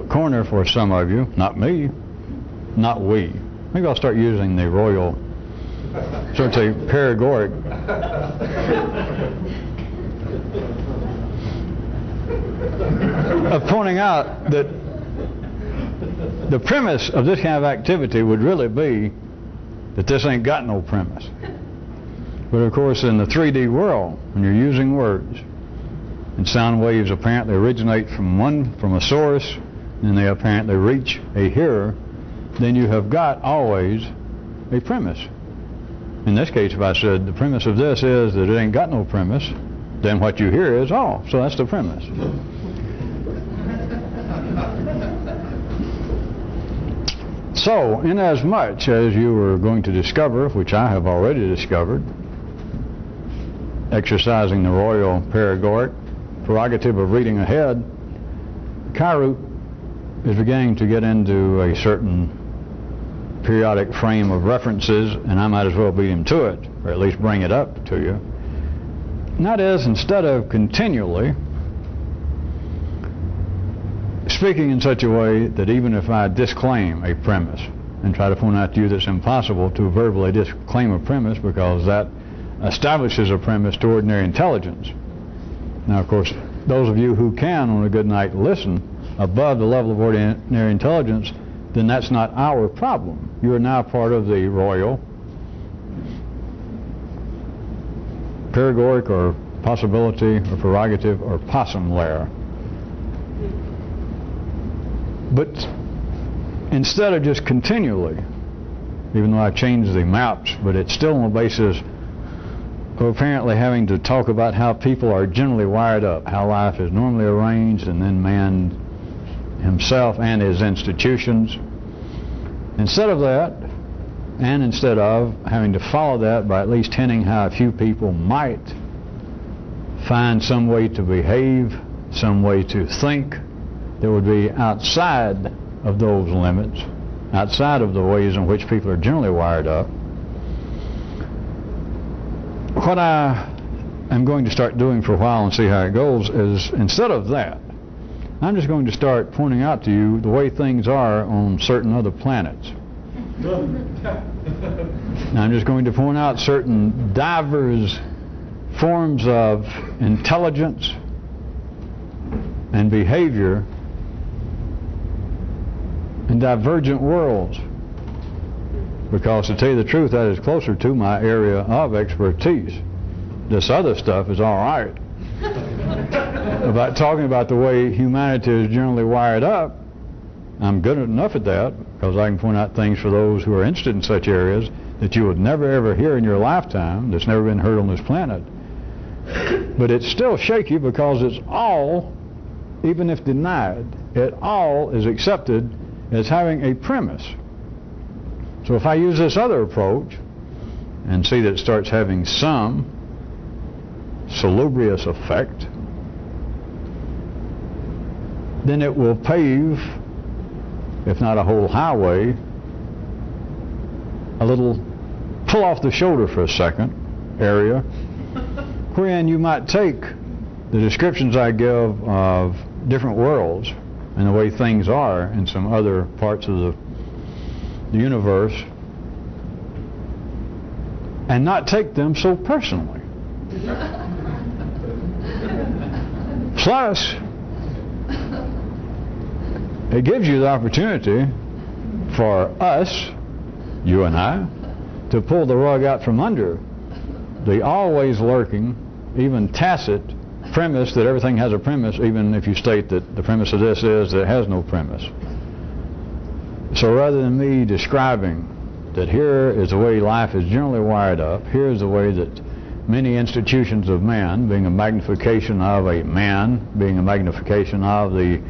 corner for some of you, not me, not we. Maybe I'll start using the royal, sort of say, paregoric. Of pointing out that the premise of this kind of activity would really be that this ain't got no premise. But of course, in the 3D world, when you're using words, and sound waves apparently originate from a source, and they apparently reach a hearer, then you have got always a premise. In this case, if I said the premise of this is that it ain't got no premise, then what you hear is, oh, so that's the premise. So, inasmuch as you are going to discover, which I have already discovered, exercising the royal paregoric prerogative of reading ahead, Kyroot is beginning to get into a certain periodic frame of references, and I might as well beat him to it, or at least bring it up to you. And that is, instead of continually speaking in such a way that even if I disclaim a premise and try to point out to you that it's impossible to verbally disclaim a premise because that establishes a premise to ordinary intelligence. Now, of course, those of you who can on a good night listen above the level of ordinary intelligence, then that's not our problem. You are now part of the royal paregoric or possibility or prerogative or possum layer. But instead of just continually, even though I've changed the maps, but it's still on the basis of apparently having to talk about how people are generally wired up, how life is normally arranged, and then man himself and his institutions. Instead of that, and instead of having to follow that by at least hinting how a few people might find some way to behave, some way to think, that would be outside of those limits, outside of the ways in which people are generally wired up. What I am going to start doing for a while and see how it goes is, instead of that, I'm just going to start pointing out to you the way things are on certain other planets. I'm just going to point out certain diverse forms of intelligence and behavior in divergent worlds, because to tell you the truth, that is closer to my area of expertise. This other stuff is all right. About talking about the way humanity is generally wired up, I'm good enough at that, because I can point out things for those who are interested in such areas that you would never ever hear in your lifetime, that's never been heard on this planet. But it's still shaky because it's all, even if denied, it all is accepted as having a premise. So if I use this other approach and see that it starts having some salubrious effect, then it will pave, if not a whole highway, a little pull off the shoulder for a second area, wherein you might take the descriptions I give of different worlds and the way things are in some other parts of the universe, and not take them so personally. Plus, it gives you the opportunity for us, you and I, to pull the rug out from under the always lurking, even tacit premise that everything has a premise, even if you state that the premise of this is that it has no premise. So rather than me describing that here is the way life is generally wired up, here is the way that many institutions of man, being a magnification of a man, being a magnification of the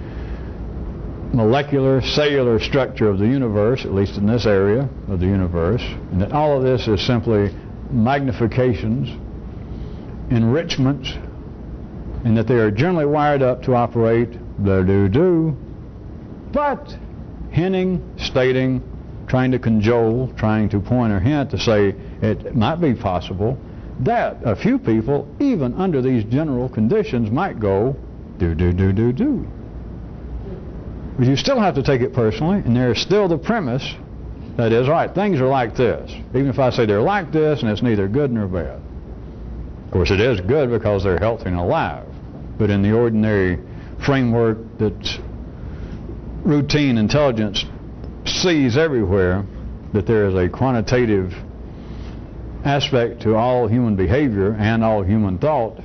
molecular, cellular structure of the universe, at least in this area of the universe, and that all of this is simply magnifications, enrichments, and that they are generally wired up to operate blah-doo-doo, but hinting, stating, trying to cajole, trying to point or hint to say it might be possible that a few people, even under these general conditions, might go do-do-do-do-do. But you still have to take it personally, and there's still the premise that is, all right, things are like this. Even if I say they're like this, and it's neither good nor bad. Of course, it is good because they're healthy and alive. But in the ordinary framework that routine intelligence sees everywhere, that there is a quantitative aspect to all human behavior and all human thought,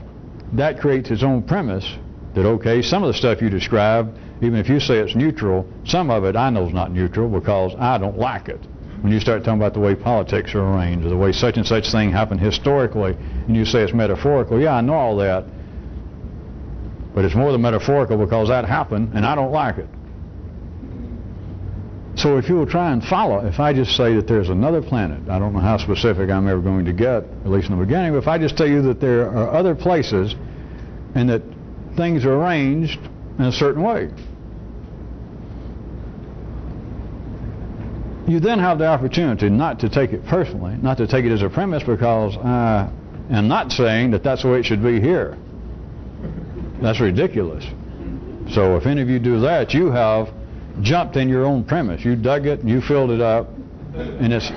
that creates its own premise that, okay, some of the stuff you describe, even if you say it's neutral, some of it I know is not neutral because I don't like it. When you start talking about the way politics are arranged, or the way such and such thing happened historically, and you say it's metaphorical, yeah, I know all that, but it's more than metaphorical because that happened, and I don't like it. So if you will try and follow, if I just say that there's another planet, I don't know how specific I'm ever going to get, at least in the beginning, but if I just tell you that there are other places and that things are arranged in a certain way, you then have the opportunity not to take it personally, not to take it as a premise, because I am not saying that that's the way it should be here. That's ridiculous. So if any of you do that, you have jumped in your own premise. You dug it, you filled it up, and it's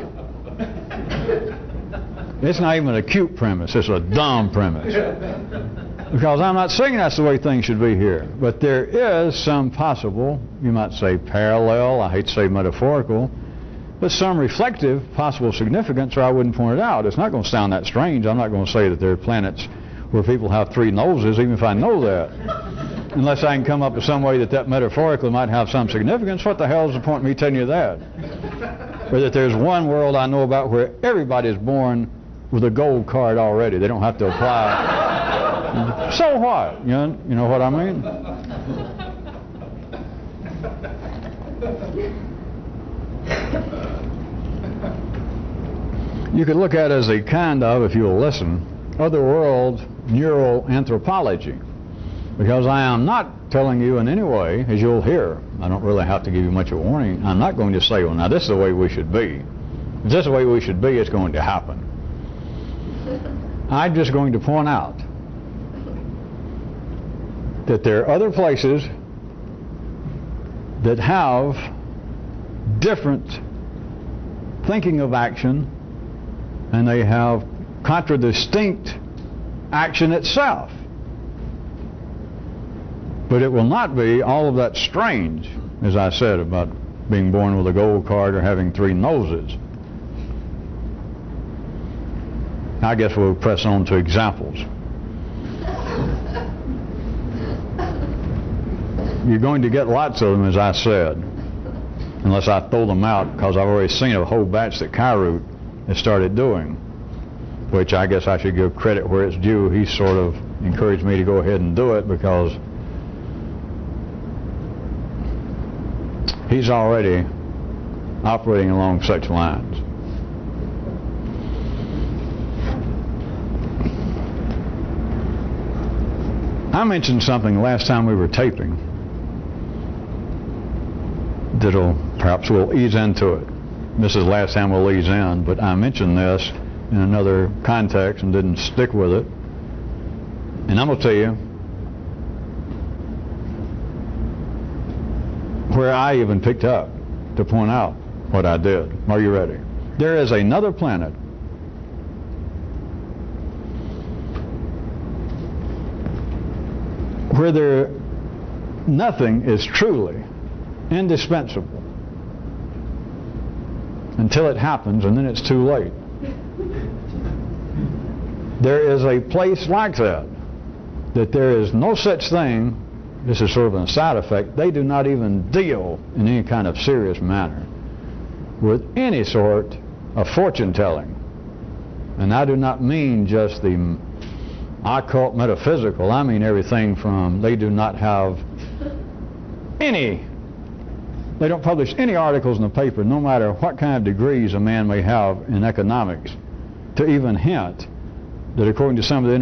not even a cute premise, it's a dumb premise. Because I'm not saying that's the way things should be here, but there is some possible, you might say parallel, I hate to say metaphorical, but some reflective possible significance, or I wouldn't point it out. It's not going to sound that strange. I'm not going to say that there are planets where people have 3 noses, even if I know that. Unless I can come up with some way that metaphorically might have some significance. What the hell is the point of me telling you that? Or that there's one world I know about where everybody is born with a gold card already. They don't have to apply. So what? You know what I mean? You could look at it as a kind of, if you'll listen, otherworld neural anthropology. Because I am not telling you in any way, as you'll hear, I don't really have to give you much of a warning, I'm not going to say, well, now this is the way we should be. If this is the way we should be, it's going to happen. I'm just going to point out that there are other places that have different thinking of action, and they have contradistinct action itself. But it will not be all of that strange, as I said, about being born with a gold card or having 3 noses. I guess we'll press on to examples. You're going to get lots of them, as I said, unless I throw them out, because I've already seen a whole batch that Kyroot has started doing, which I guess I should give credit where it's due. He sort of encouraged me to go ahead and do it because he's already operating along such lines. I mentioned something last time we were taping that'll perhaps we'll ease into it. This is the last time we'll ease in, but I mentioned this in another context and didn't stick with it. And I'm going to tell you where I even picked up to point out what I did. Are you ready? There is another planet where nothing is truly indispensable until it happens, and then it's too late. There is a place like that there is no such thing. This is sort of a side effect. They do not even deal in any kind of serious manner with any sort of fortune telling. And I do not mean just the occult metaphysical. I mean everything from, they do not have any, they don't publish any articles in the paper, no matter what kind of degrees a man may have in economics, to even hint that according to some of the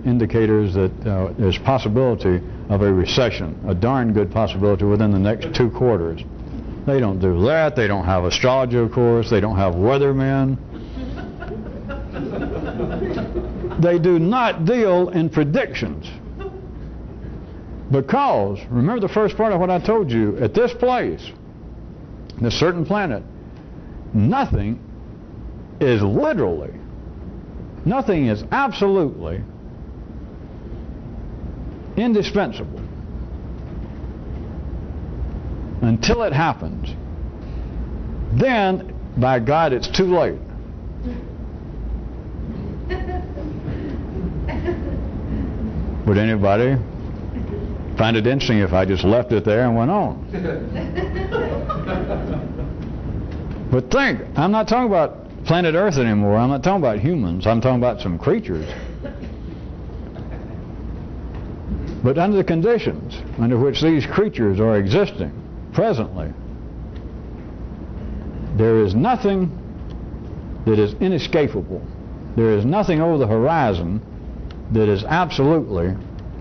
indicators that there's possibility of a recession, a darn good possibility within the next 2 quarters. They don't do that. They don't have astrology, of course. They don't have weathermen. They do not deal in predictions. Because, remember the first part of what I told you, at this place, this certain planet, nothing is literally, nothing is absolutely indispensable until it happens. Then, by God, it's too late. Would anybody find it interesting if I just left it there and went on? But think, I'm not talking about planet Earth anymore. I'm not talking about humans. I'm talking about some creatures. But under the conditions under which these creatures are existing presently, there is nothing that is inescapable. There is nothing over the horizon that is absolutely,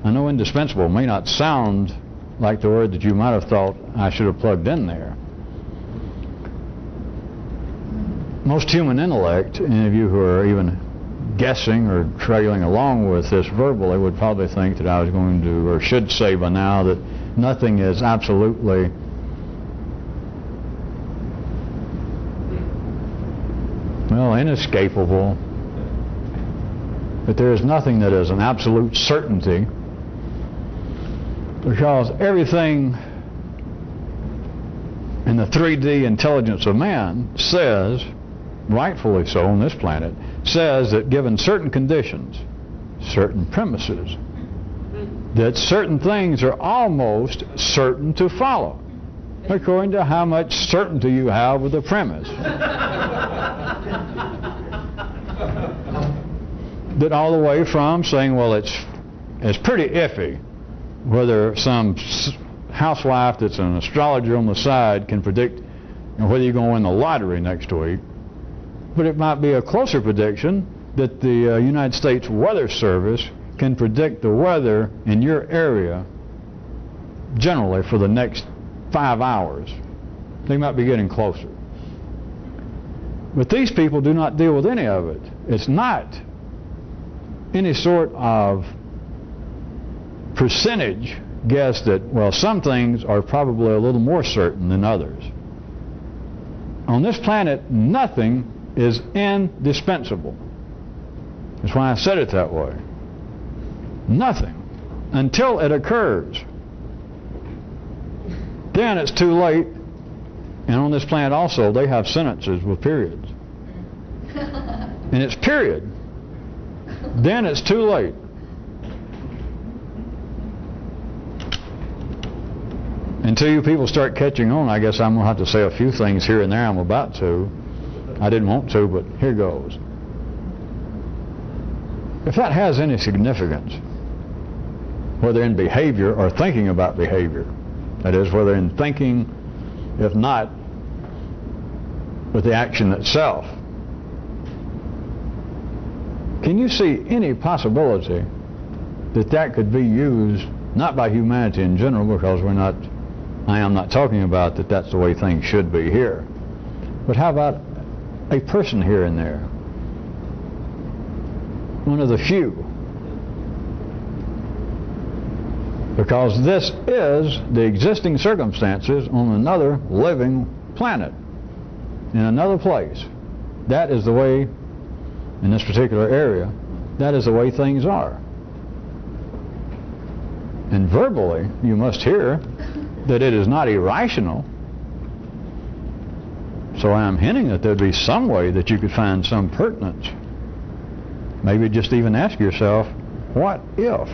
I know indispensable may not sound like the word that you might have thought I should have plugged in there. Most human intellect, any of you who are even guessing or trailing along with this verbally, would probably think that I was going to, or should say by now, that nothing is absolutely inescapable, but there is nothing that is an absolute certainty, because everything in the 3D intelligence of man says, rightfully so on this planet, says that given certain conditions, certain premises, that certain things are almost certain to follow, according to how much certainty you have with the premise. That all the way from saying, well, it's pretty iffy whether some housewife that's an astrologer on the side can predict whether you're going to win the lottery next week, but it might be a closer prediction that the United States Weather Service can predict the weather in your area generally for the next 5 hours. They might be getting closer. But these people do not deal with any of it. It's not any sort of percentage guess that, well, some things are probably a little more certain than others. On this planet, nothing is indispensable. That's why I said it that way. Nothing. Until it occurs. Then it's too late. And on this planet also, they have sentences with periods. And it's period. Then it's too late. Until you people start catching on, I guess I'm going to have to say a few things here and there. I'm about to. I didn't want to, but here goes. If that has any significance, whether in behavior or thinking about behavior, that is, whether in thinking, if not with the action itself, can you see any possibility that that could be used, not by humanity in general, because I am not talking about that that's the way things should be here, but how about a person here and there, one of the few, because this is the existing circumstances on another living planet, in another place. That is the way, in this particular area, that is the way things are. And verbally, you must hear that it is not irrational. So I am hinting that there'd be some way that you could find some pertinence. Maybe just even ask yourself, what if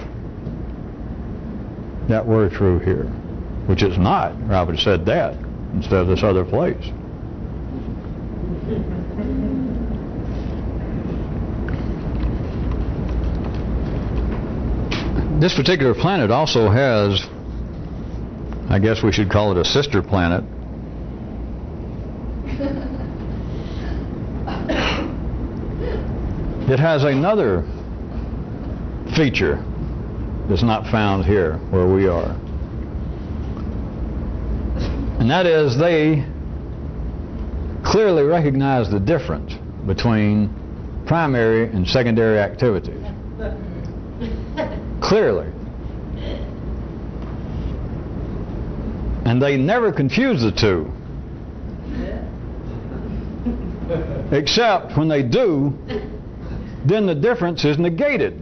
that were true here? Which it's not, or I would have said that instead of this other place. This particular planet also has, I guess we should call it a sister planet. It has another feature that's not found here where we are. And that is, they clearly recognize the difference between primary and secondary activities. Clearly. And they never confuse the two. Except when they do, then the difference is negated.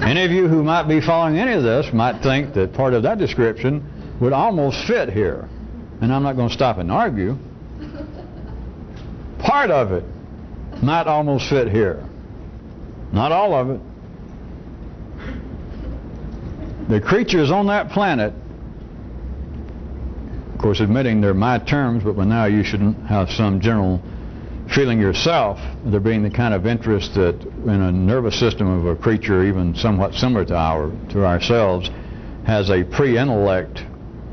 Any of you who might be following any of this might think that part of that description would almost fit here. And I'm not going to stop and argue. Part of it might almost fit here. Not all of it. The creatures on that planet, of course admitting they're my terms, but by now you should have some general feeling yourself, there being the kind of interest that in a nervous system of a creature even somewhat similar to ourselves has a pre-intellect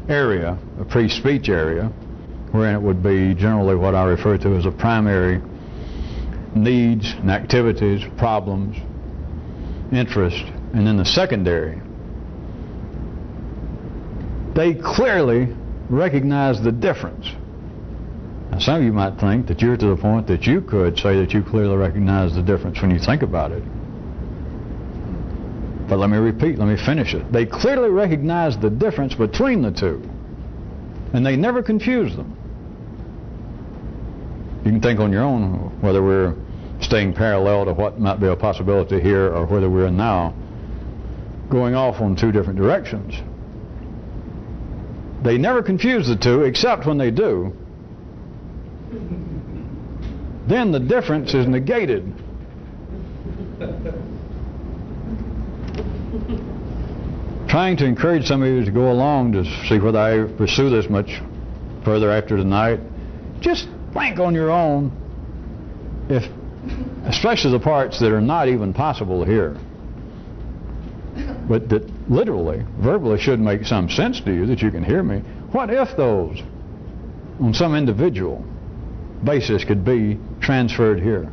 area, a pre-speech area, wherein it would be generally what I refer to as a primary needs and activities, problems, interest, and then the secondary. They clearly recognize the difference. Now, some of you might think that you're to the point that you could say that you clearly recognize the difference when you think about it. But let me repeat, let me finish it. They clearly recognize the difference between the two, and they never confuse them. You can think on your own whether we're staying parallel to what might be a possibility here or whether we're now going off on two different directions. They never confuse the two, except when they do. Then the difference is negated. Trying to encourage some of you to go along to see whether I pursue this much further after tonight. Just think on your own, especially the parts that are not even possible here, but that literally, verbally should make some sense to you, that you can hear me. What if those, on some individual basis, could be transferred here?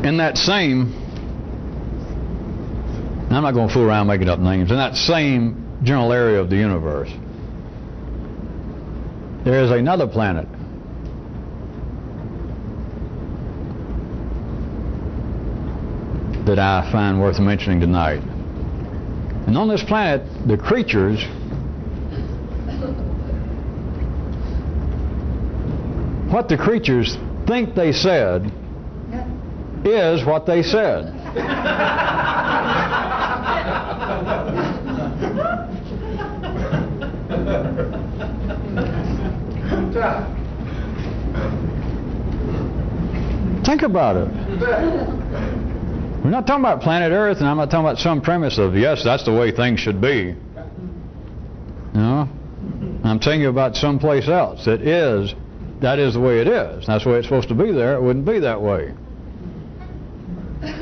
In that same, I'm not going to fool around making up names, in that same general area of the universe, there is another planet that I find worth mentioning tonight. And on this planet, the creatures what the creatures think they said is what they said. Think about it. We're not talking about planet Earth, and I'm not talking about some premise of, yes, that's the way things should be. No. I'm telling you about someplace else that is the way it is. That's the way it's supposed to be there. It wouldn't be that way.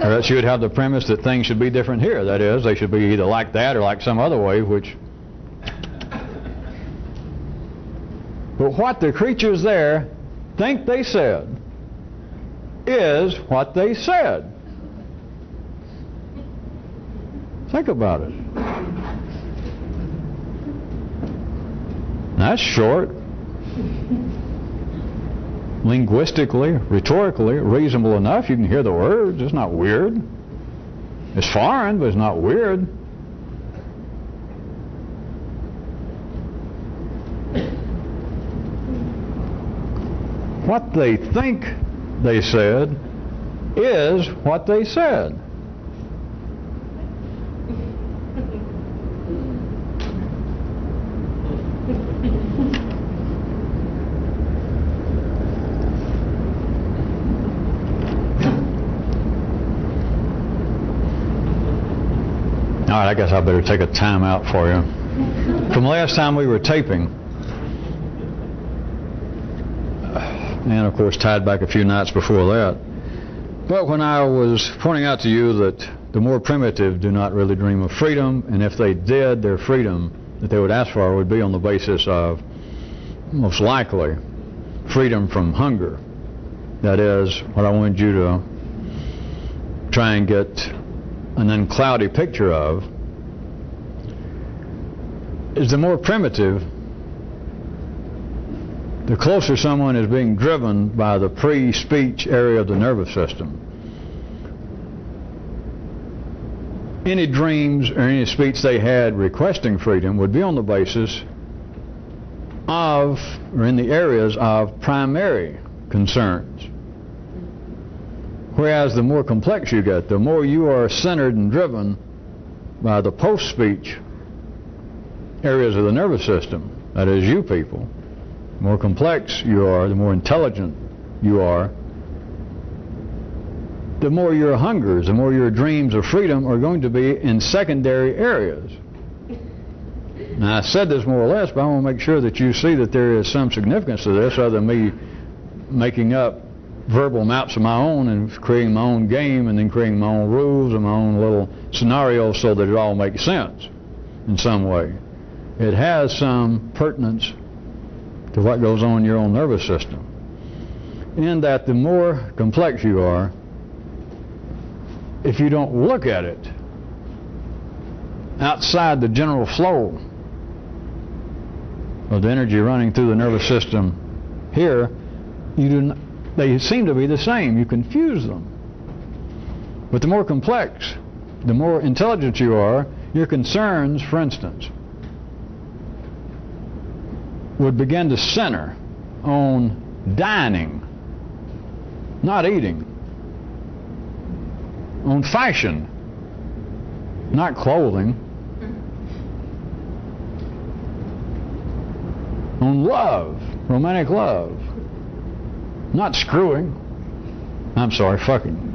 Or else you would have the premise that things should be different here. That is, they should be either like that or like some other way, which... But what the creatures there think they said is what they said. Think about it. That's short. Linguistically, rhetorically, reasonable enough. You can hear the words. It's not weird. It's foreign, but it's not weird. What they think they said is what they said. All right, I guess I better take a time out for you. From last time we were taping, and of course tied back a few nights before that, but when I was pointing out to you that the more primitive do not really dream of freedom, and if they did, their freedom that they would ask for would be on the basis of, most likely, freedom from hunger. That is, what I wanted you to try and get an uncloudy picture of is the more primitive, the closer someone is being driven by the pre-speech area of the nervous system. Any dreams or any speech they had requesting freedom would be on the basis of, or in the areas of, primary concerns. Whereas the more complex you get, the more you are centered and driven by the post-speech areas of the nervous system, that is you people. The more complex you are, the more intelligent you are, the more your hungers, the more your dreams of freedom are going to be in secondary areas. Now, I said this more or less, but I want to make sure that you see that there is some significance to this other than me making up verbal maps of my own and creating my own game and then creating my own rules and my own little scenarios so that it all makes sense in some way. It has some pertinence to what goes on in your own nervous system. In that the more complex you are, if you don't look at it outside the general flow of the energy running through the nervous system here, you do not, they seem to be the same. You confuse them. But the more complex, the more intelligent you are, your concerns, for instance, would begin to center on dining, not eating, on fashion, not clothing, on love, romantic love, not screwing. I'm sorry, fucking.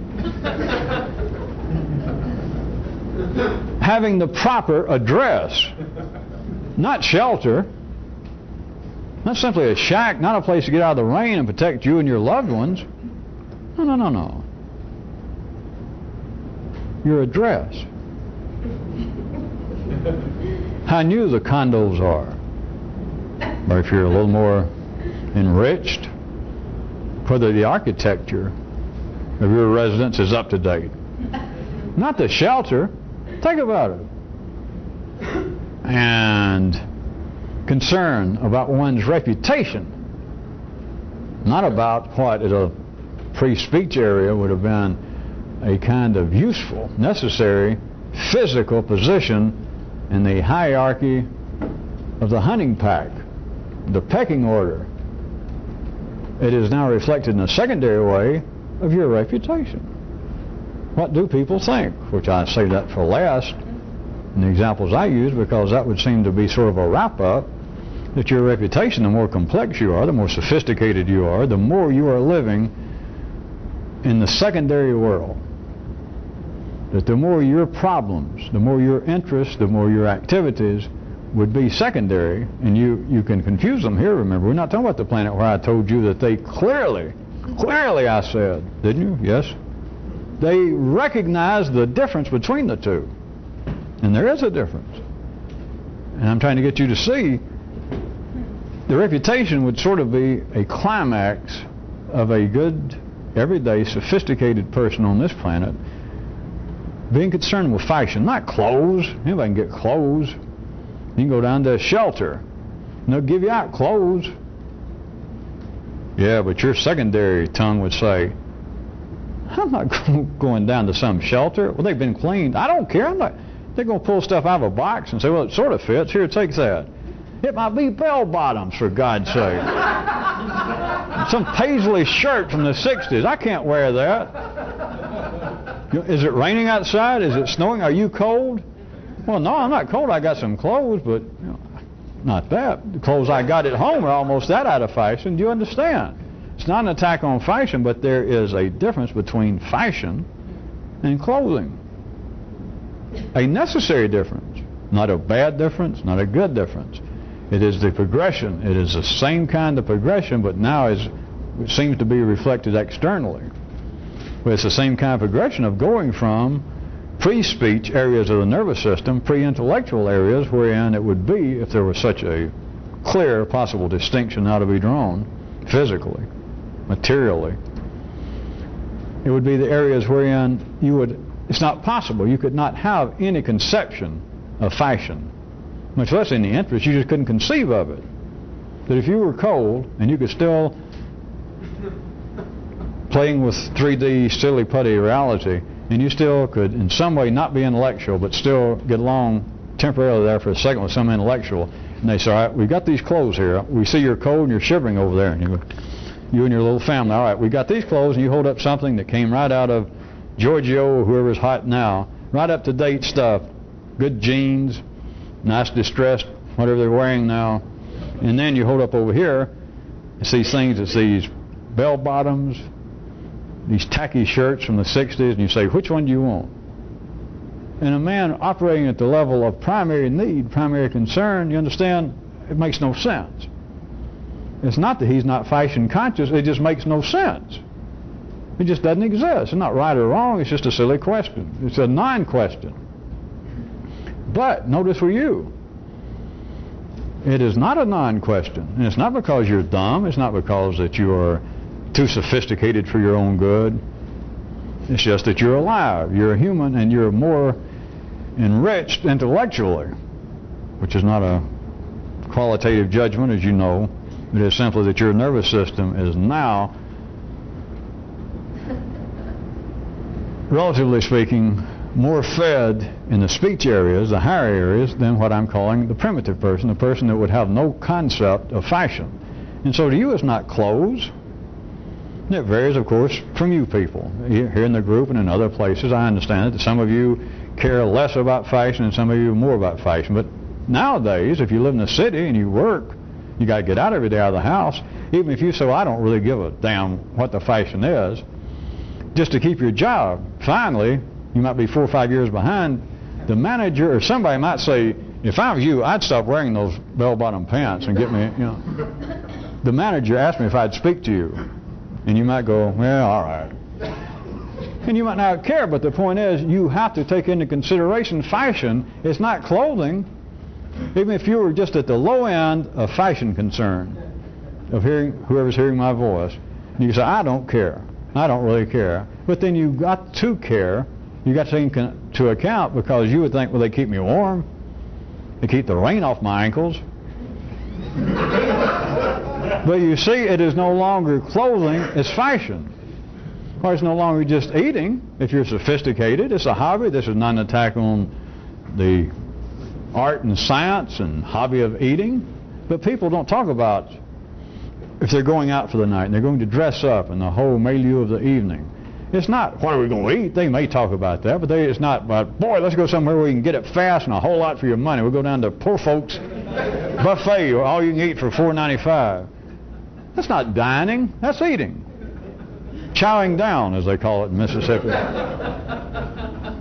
Having the proper address, not shelter, not simply a shack, not a place to get out of the rain and protect you and your loved ones. No, no, no, no. Your address. How new the condos are. Or if you're a little more enriched, whether the architecture of your residence is up to date. Not the shelter. Think about it. And concern about one's reputation, not about what in a pre-speech area would have been a kind of useful, necessary, physical position in the hierarchy of the hunting pack, the pecking order. It is now reflected in a secondary way of your reputation. What do people think? Which I say that for last in the examples I use, because that would seem to be sort of a wrap-up, that your reputation, the more complex you are, the more sophisticated you are, the more you are living in the secondary world. That the more your problems, the more your interests, the more your activities would be secondary, and you can confuse them here. Remember, we're not talking about the planet where I told you that they clearly I said, didn't you? Yes? They recognize the difference between the two. And there is a difference. And I'm trying to get you to see the reputation would sort of be a climax of a good, everyday, sophisticated person on this planet being concerned with fashion, not clothes. Anybody can get clothes. You can go down to a shelter and they'll give you out clothes. Yeah, but your secondary tongue would say, I'm not going down to some shelter. Well, they've been cleaned. I don't care. They're going to pull stuff out of a box and say, well, it sort of fits. Here, take that. It might be bell bottoms, for God's sake. Some paisley shirt from the 60s. I can't wear that. Is it raining outside? Is it snowing? Are you cold? Well, no, I'm not cold. I got some clothes, but not that. The clothes I got at home are almost that out of fashion. Do you understand? It's not an attack on fashion, but there is a difference between fashion and clothing. A necessary difference. Not a bad difference, not a good difference. It is the progression. It is the same kind of progression, but now it seems to be reflected externally. But it's the same kind of progression of going from pre-speech areas of the nervous system, pre-intellectual areas, wherein it would be, if there was such a clear possible distinction now to be drawn, physically, materially, it would be the areas wherein you would, it's not possible, you could not have any conception of fashion much less any interest. You just couldn't conceive of it. That if you were cold and you could still playing with 3D silly putty reality, and you still could in some way not be intellectual but still get along temporarily there for a second with some intellectual, and they say, all right, we've got these clothes here, we see you're cold and you're shivering over there, and you and your little family, all right, we've got these clothes, and you hold up something that came right out of Giorgio or whoever's hot now, right up to date stuff, good jeans, nice distressed, whatever they're wearing now, and then you hold up over here, it's these things, it's these bell bottoms, these tacky shirts from the 60s, and you say, which one do you want? And a man operating at the level of primary need, primary concern, you understand, it makes no sense. It's not that he's not fashion conscious, it just makes no sense. It just doesn't exist. It's not right or wrong, it's just a silly question. It's a non-question. But, notice for you, it is not a non-question. And it's not because you're dumb, it's not because that you are too sophisticated for your own good. It's just that you're alive, you're a human, and you're more enriched intellectually, which is not a qualitative judgment, as you know. It is simply that your nervous system is now, relatively speaking, more fed in the speech areas, the higher areas, than what I'm calling the primitive person, the person that would have no concept of fashion. And so to you it's not clothes. It varies, of course, from you people. Here in the group and in other places, I understand that some of you care less about fashion and some of you more about fashion. But nowadays, if you live in the city and you work, you got to get out every day out of the house. Even if you say, well, I don't really give a damn what the fashion is, just to keep your job. Finally, you might be 4 or 5 years behind. The manager or somebody might say, if I was you, I'd stop wearing those bell-bottom pants and get me, you know. The manager asked me if I'd speak to you. And you might go, well, all right. And you might not care, but the point is, you have to take into consideration fashion. It's not clothing. Even if you were just at the low end of fashion concern, of hearing whoever's hearing my voice, and you say, I don't care. I don't really care. But then you've got to care. You've got to take into account, because you would think, well, they keep me warm. They keep the rain off my ankles. But you see, it is no longer clothing, it's fashion. Or it's no longer just eating. If you're sophisticated, it's a hobby. This is not an attack on the art and science and hobby of eating. But people don't talk about if they're going out for the night and they're going to dress up and the whole milieu of the evening. It's not, what are we going to eat? They may talk about that, but it's not about, boy, let's go somewhere where we can get it fast and a whole lot for your money. We'll go down to poor folks buffet, or all you can eat for $4.95. That's not dining, that's eating. Chowing down, as they call it in Mississippi.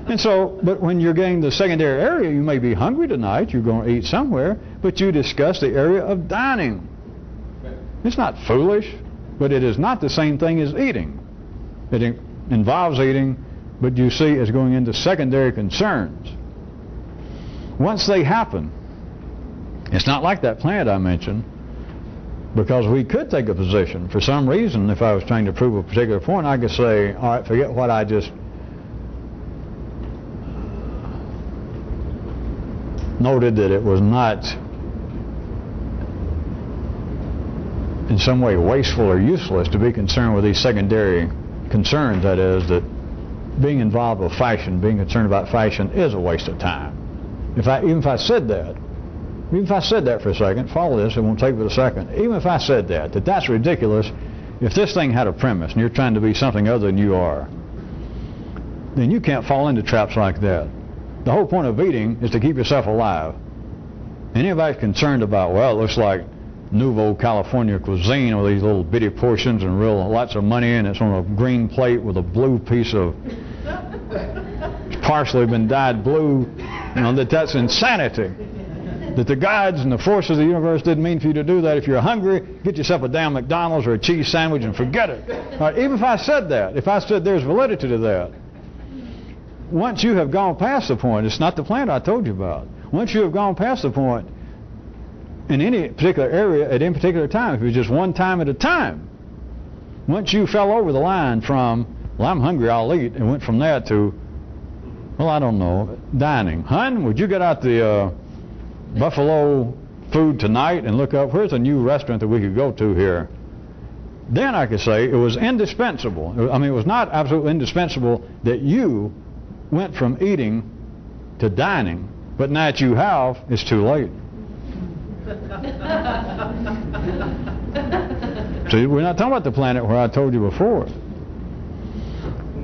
And so, but when you're getting the secondary area, you may be hungry tonight, you're going to eat somewhere, but you discuss the area of dining. It's not foolish, but it is not the same thing as eating. It involves eating, but you see it's going into secondary concerns. Once they happen, it's not like that plant I mentioned, because we could take a position. For some reason, if I was trying to prove a particular point, I could say, all right, forget what I just noted, that it was not in some way wasteful or useless to be concerned with these secondary concerns. That is, that being involved with fashion, being concerned about fashion, is a waste of time. Even if I said that for a second, follow this, it won't take but a second. Even if I said that that's ridiculous, if this thing had a premise and you're trying to be something other than you are, then you can't fall into traps like that. The whole point of eating is to keep yourself alive. Anybody's concerned about, well, it looks like Nouveau California cuisine with these little bitty portions and lots of money, and it's on a green plate with a blue piece of partially been dyed blue, you know, that's insanity. That the gods and the forces of the universe didn't mean for you to do that. If you're hungry, get yourself a damn McDonald's or a cheese sandwich and forget it. All right, even if I said that, if I said there's validity to that, once you have gone past the point, it's not the plant I told you about. Once you have gone past the point, in any particular area at any particular time, if it was just one time at a time, once you fell over the line from, well, I'm hungry, I'll eat, and went from that to, well, I don't know, dining. Hun, would you get out the buffalo food tonight and look up, where's a new restaurant that we could go to here? Then I could say it was indispensable. I mean, it was not absolutely indispensable that you went from eating to dining, but now that you have, it's too late. See, we're not talking about the planet where I told you before.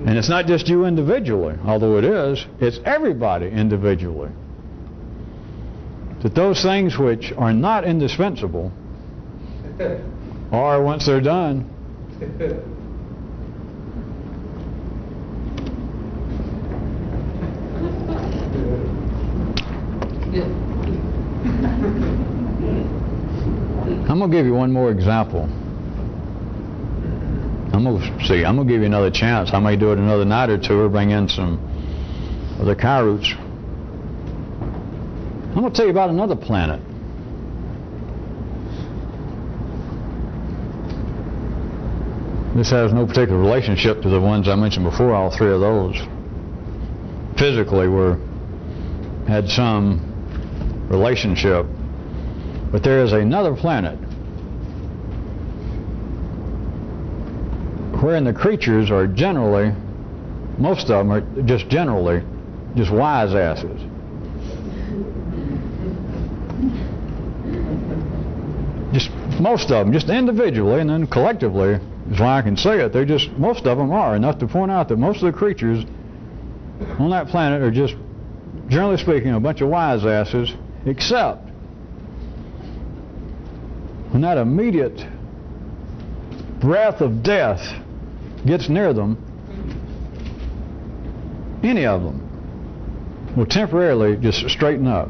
And it's not just you individually, although it is, it's everybody individually. That those things which are not indispensable are, once they're done, I'm going to give you one more example. I'm going to give you another chance. I may do it another night or two or bring in some of the Kyroots. I'm going to tell you about another planet. This has no particular relationship to the ones I mentioned before, all three of those. Physically had some relationship. But there is another planet wherein the creatures are generally, most of them are just generally, just wise asses. Just most of them, just individually and then collectively, is why I can say it, they're just, most of them are, enough to point out that most of the creatures on that planet are just, generally speaking, a bunch of wise asses, except when that immediate breath of death gets near them, any of them will temporarily just straighten up.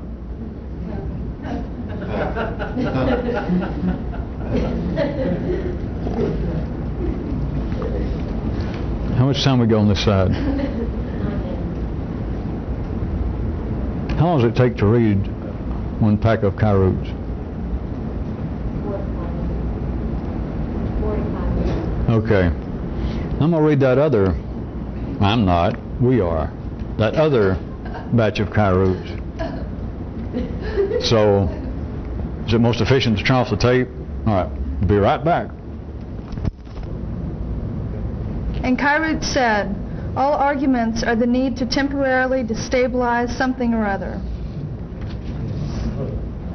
How much time we go on this side? How long does it take to read one pack of Kyroots? 45 minutes. Okay. I'm going to read that other, I'm not, we are, that other batch of Kyroots. So, is it most efficient to turn off the tape? All right, we'll be right back. And Kyroot said, all arguments are the need to temporarily destabilize something or other.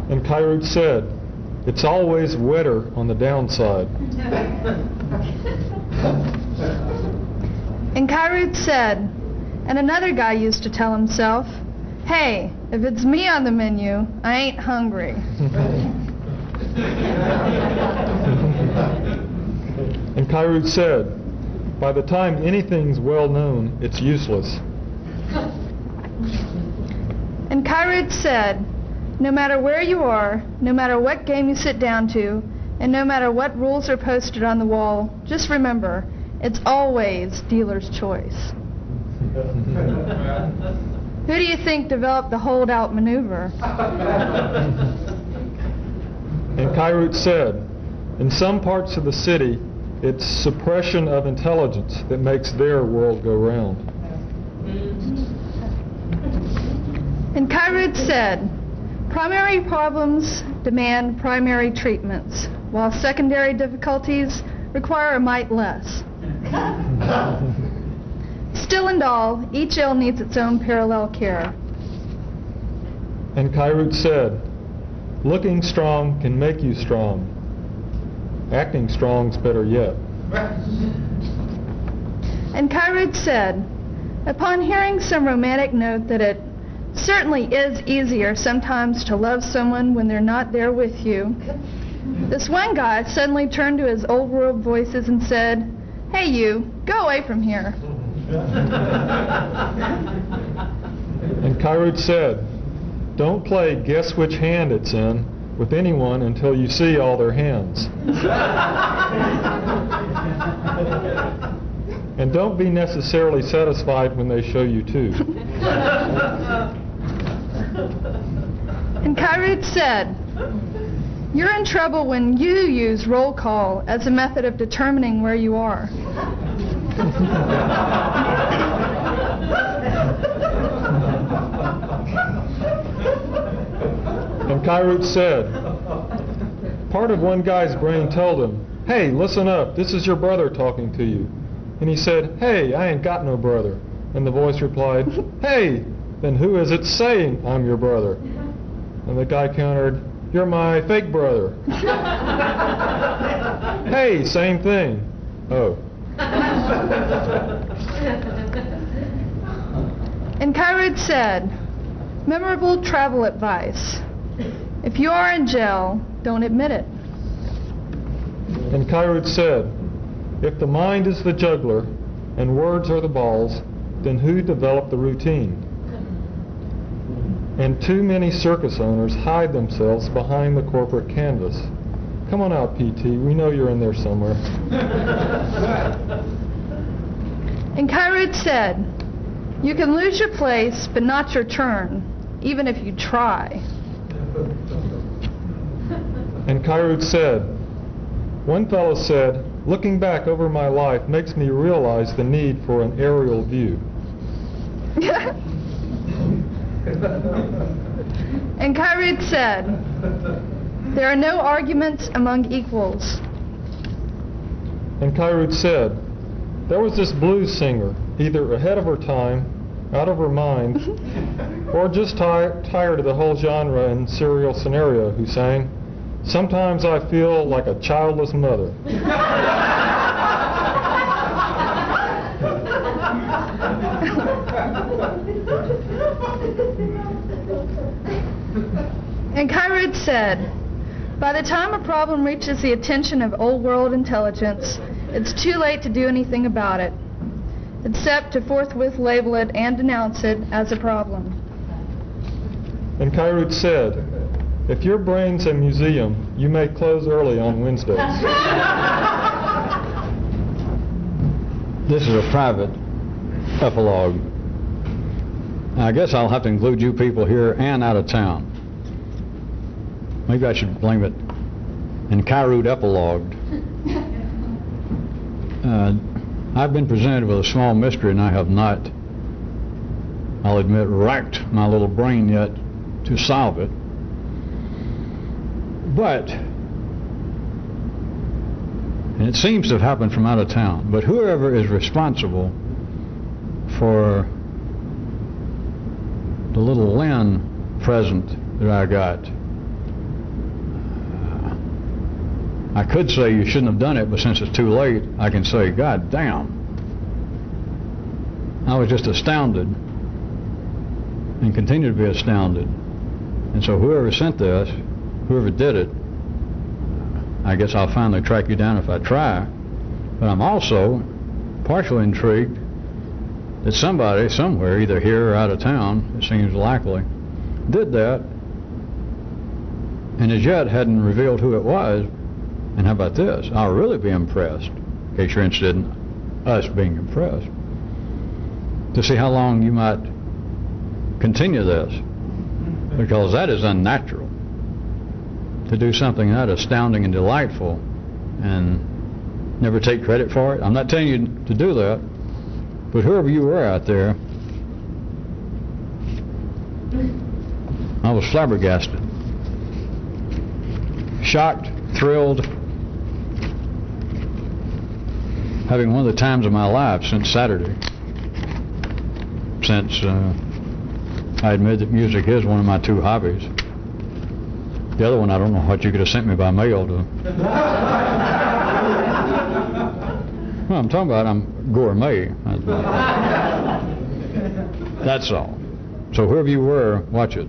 And Kyroot said, it's always wetter on the downside. And Kyroot said, and another guy used to tell himself, hey, if it's me on the menu, I ain't hungry. And Kyroot said, by the time anything's well known, it's useless. And Kyroot said, no matter where you are, no matter what game you sit down to, and no matter what rules are posted on the wall, just remember, it's always dealer's choice. Who do you think developed the holdout maneuver? And Kyroot said, in some parts of the city, it's suppression of intelligence that makes their world go round. And Kyroot said, primary problems demand primary treatments, while secondary difficulties require a mite less. Still and all, each ill needs its own parallel care. And Kyroot said, looking strong can make you strong. Acting strong's better yet. And Kyroot said, upon hearing some romantic note that it certainly is easier sometimes to love someone when they're not there with you, this one guy suddenly turned to his old world voices and said, hey you, go away from here. And Kyroot said, don't play guess which hand it's in with anyone until you see all their hands. And don't be necessarily satisfied when they show you two. And Kyroot said, you're in trouble when you use roll call as a method of determining where you are. And Kyroot said, part of one guy's brain told him, "Hey, listen up, this is your brother talking to you." And he said, "Hey, I ain't got no brother." And the voice replied, "Hey, then who is it saying I'm your brother?" And the guy countered, "You're my fake brother." "Hey, same thing." "Oh." And Kyroot said, memorable travel advice. If you are in jail, don't admit it. And Kyroot said, if the mind is the juggler and words are the balls, then who developed the routine? And too many circus owners hide themselves behind the corporate canvas. Come on out, PT. We know you're in there somewhere. And Kyroot said, you can lose your place, but not your turn, even if you try. And Kyroot said, one fellow said, looking back over my life makes me realize the need for an aerial view. And Kyroot said, there are no arguments among equals. And Kyroot said, there was this blues singer, either ahead of her time, out of her mind, or just tired of the whole genre and serial scenario, who sang, sometimes I feel like a childless mother. And Kyroot said, by the time a problem reaches the attention of old world intelligence, it's too late to do anything about it, except to forthwith label it and denounce it as a problem. And Kyroot said, if your brain's a museum, you may close early on Wednesdays. This is a private epilogue. I guess I'll have to include you people here and out of town. Maybe I should blame it in Kyroot epilogued. I've been presented with a small mystery, and I have not, I'll admit, racked my little brain yet to solve it. But, and it seems to have happened from out of town, but whoever is responsible for the little Lynn present that I got, I could say you shouldn't have done it, but since it's too late, I can say, God damn. I was just astounded and continue to be astounded. And so whoever sent this, whoever did it, I guess I'll finally track you down if I try. But I'm also partially intrigued that somebody somewhere, either here or out of town, it seems likely, did that and as yet hadn't revealed who it was. And how about this? I'll really be impressed, in case you're interested in us being impressed, to see how long you might continue this, because that is unnatural. To do something that astounding and delightful and never take credit for it. I'm not telling you to do that, but whoever you were out there, I was flabbergasted, shocked, thrilled, having one of the times of my life since Saturday, since I admit that music is one of my two hobbies. The other one, I don't know what you could have sent me by mail to. Well, I'm talking about I'm gourmet. That's all. So whoever you were, watch it.